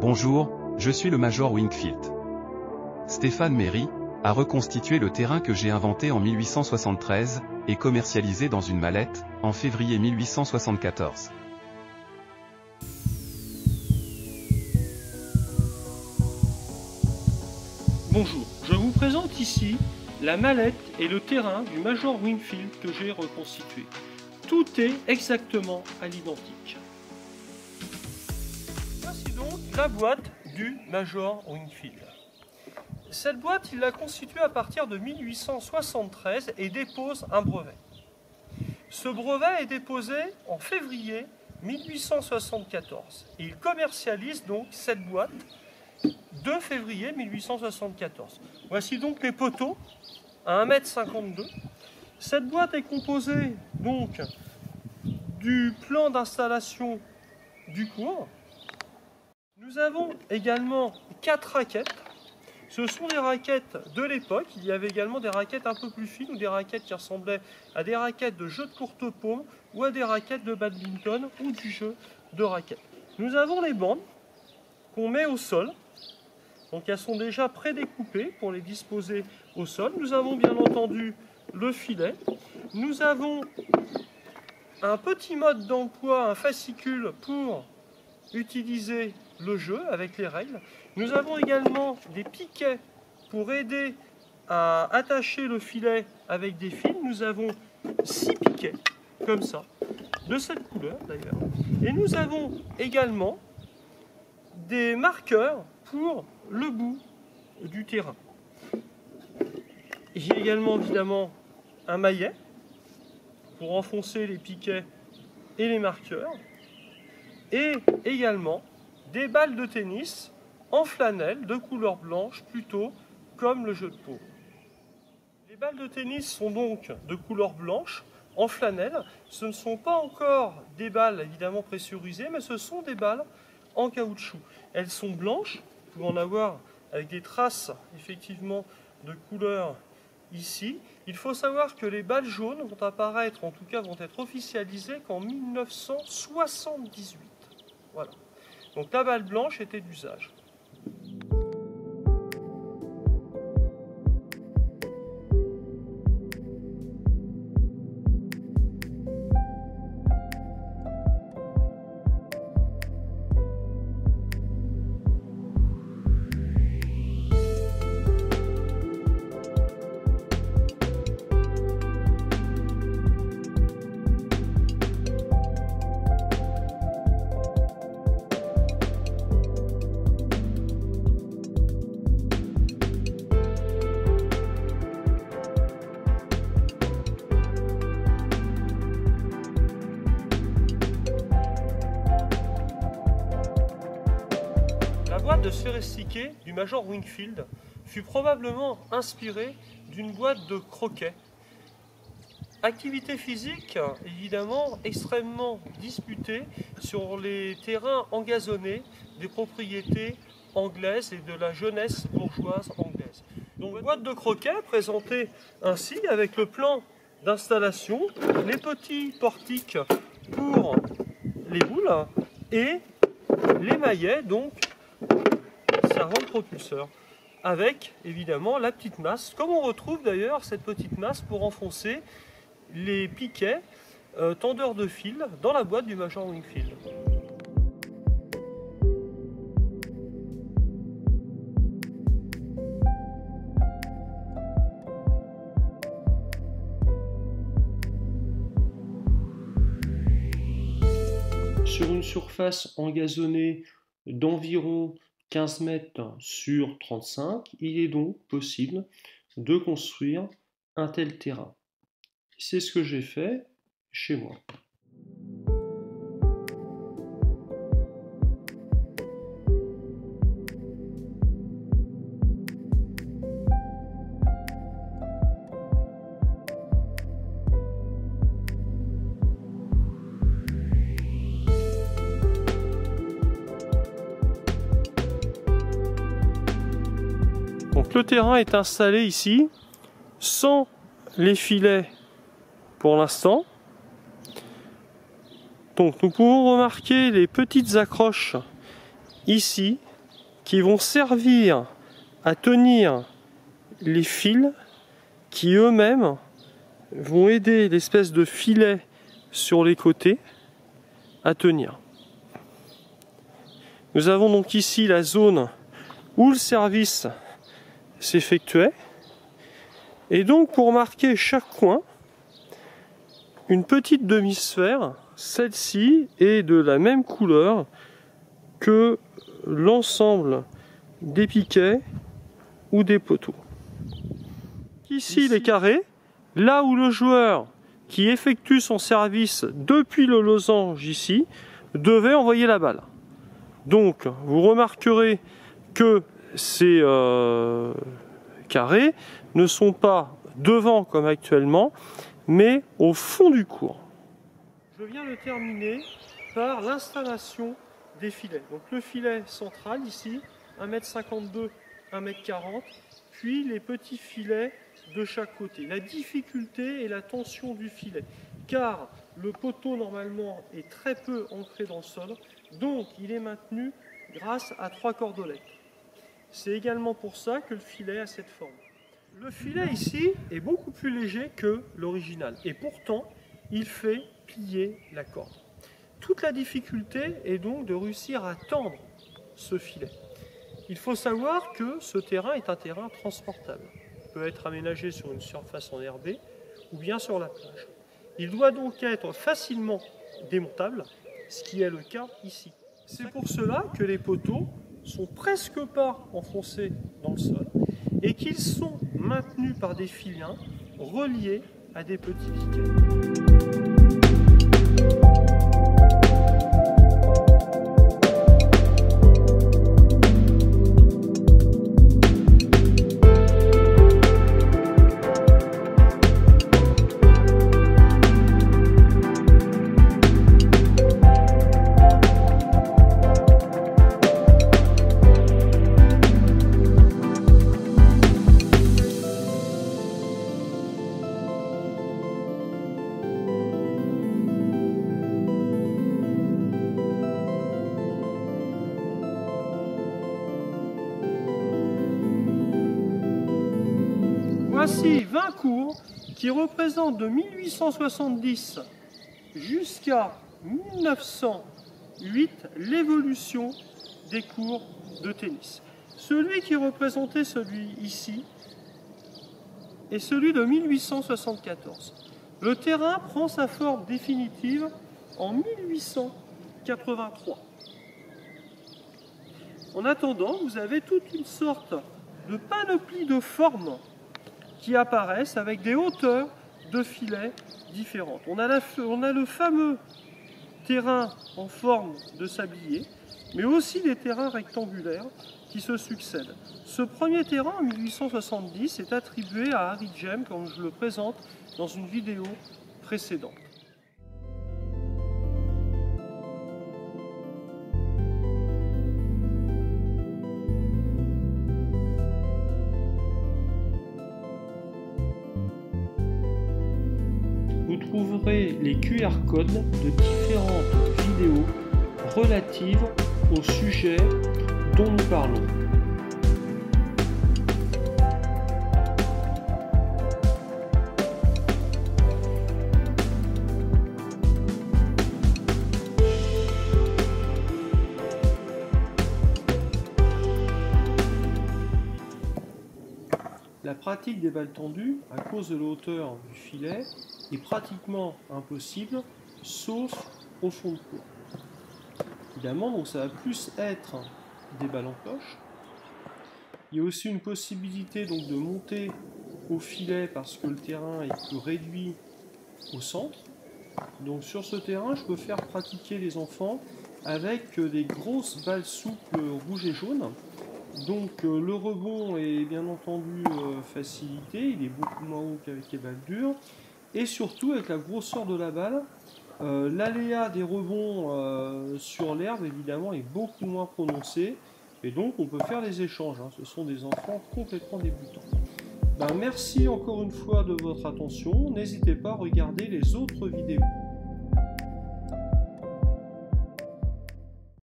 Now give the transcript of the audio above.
Bonjour, je suis le Major Wingfield. Stéphane Méry a reconstitué le terrain que j'ai inventé en 1873 et commercialisé dans une mallette en février 1874. Bonjour, je vous présente ici la mallette et le terrain du Major Wingfield que j'ai reconstitué. Tout est exactement à l'identique. Voici donc la boîte du Major Wingfield. Cette boîte, il l'a constituée à partir de 1873 et dépose un brevet. Ce brevet est déposé en février 1874 et il commercialise donc cette boîte 2 février 1874. Voici donc les poteaux à 1,52 m. Cette boîte est composée donc du plan d'installation du cours. Nous avons également 4 raquettes. Ce sont des raquettes de l'époque. Il y avait également des raquettes un peu plus fines ou des raquettes qui ressemblaient à des raquettes de jeu de courte paume ou à des raquettes de badminton ou du jeu de raquettes. Nous avons les bandes qu'on met au sol. Donc elles sont déjà prédécoupées pour les disposer au sol. Nous avons bien entendu le filet. Nous avons un petit mode d'emploi, un fascicule pour utiliser le jeu avec les règles. Nous avons également des piquets pour aider à attacher le filet avec des fils. Nous avons 6 piquets, comme ça, de cette couleur d'ailleurs. Et nous avons également des marqueurs pour le bout du terrain. J'ai également évidemment un maillet pour enfoncer les piquets et les marqueurs. Et également des balles de tennis en flanelle de couleur blanche, plutôt comme le jeu de paume. Les balles de tennis sont donc de couleur blanche en flanelle. Ce ne sont pas encore des balles évidemment pressurisées, mais ce sont des balles en caoutchouc. Elles sont blanches, vous pouvez en avoir avec des traces effectivement de couleur ici. Il faut savoir que les balles jaunes vont apparaître, en tout cas vont être officialisées qu'en 1978. Voilà. Donc la balle blanche était d'usage. La boîte de sphéristiquet du Major Wingfield fut probablement inspirée d'une boîte de croquet. Activité physique évidemment extrêmement disputée sur les terrains engazonnés des propriétés anglaises et de la jeunesse bourgeoise anglaise. Donc boîte de croquet présentée ainsi avec le plan d'installation, les petits portiques pour les boules et les maillets donc servant de propulseur, avec évidemment la petite masse, comme on retrouve d'ailleurs cette petite masse pour enfoncer les piquets tendeurs de fil dans la boîte du Major Wingfield. Sur une surface engazonnée d'environ 15 mètres sur 35, il est donc possible de construire un tel terrain. C'est ce que j'ai fait chez moi. Donc le terrain est installé ici, sans les filets pour l'instant. Donc nous pouvons remarquer les petites accroches ici qui vont servir à tenir les fils qui eux-mêmes vont aider l'espèce de filet sur les côtés à tenir. Nous avons donc ici la zone où le service s'effectuait. Et donc pour marquer chaque coin, une petite demi-sphère, celle-ci est de la même couleur que l'ensemble des piquets ou des poteaux. Ici les carrés, là où le joueur qui effectue son service depuis le losange ici devait envoyer la balle. Donc vous remarquerez que ces carrés ne sont pas devant comme actuellement, mais au fond du court. Je viens de terminer par l'installation des filets. Donc le filet central ici, 1,52 m, 1,40 m, puis les petits filets de chaque côté. La difficulté est la tension du filet, car le poteau normalement est très peu ancré dans le sol, donc il est maintenu grâce à 3 cordelettes. C'est également pour ça que le filet a cette forme. Le filet ici est beaucoup plus léger que l'original, et pourtant il fait plier la corde. Toute la difficulté est donc de réussir à tendre ce filet. Il faut savoir que ce terrain est un terrain transportable. Il peut être aménagé sur une surface enherbée ou bien sur la plage. Il doit donc être facilement démontable, ce qui est le cas ici. C'est pour cela que les poteaux sont presque pas enfoncés dans le sol et qu'ils sont maintenus par des filiens reliés à des petits piquets. Voici 20 cours qui représentent de 1870 jusqu'à 1908 l'évolution des cours de tennis. Celui qui représentait celui ici est celui de 1874. Le terrain prend sa forme définitive en 1883. En attendant, vous avez toute une sorte de panoplie de formes qui apparaissent avec des hauteurs de filets différentes. On a le fameux terrain en forme de sablier, mais aussi des terrains rectangulaires qui se succèdent. Ce premier terrain en 1870 est attribué à Harry Jem, comme je le présente dans une vidéo précédente. Vous trouverez les QR codes de différentes vidéos relatives au sujet dont nous parlons. La pratique des balles tendues, à cause de la hauteur du filet, est pratiquement impossible, sauf au fond de court. Évidemment, donc ça va plus être des balles en cloche. Il y a aussi une possibilité donc de monter au filet parce que le terrain est plus réduit au centre. Donc sur ce terrain, je peux faire pratiquer les enfants avec des grosses balles souples rouges et jaunes. Donc le rebond est bien entendu facilité, il est beaucoup moins haut qu'avec les balles dures. Et surtout avec la grosseur de la balle, l'aléa des rebonds sur l'herbe évidemment est beaucoup moins prononcé. Et donc on peut faire des échanges, hein. Ce sont des enfants complètement débutants. Merci encore une fois de votre attention, n'hésitez pas à regarder les autres vidéos.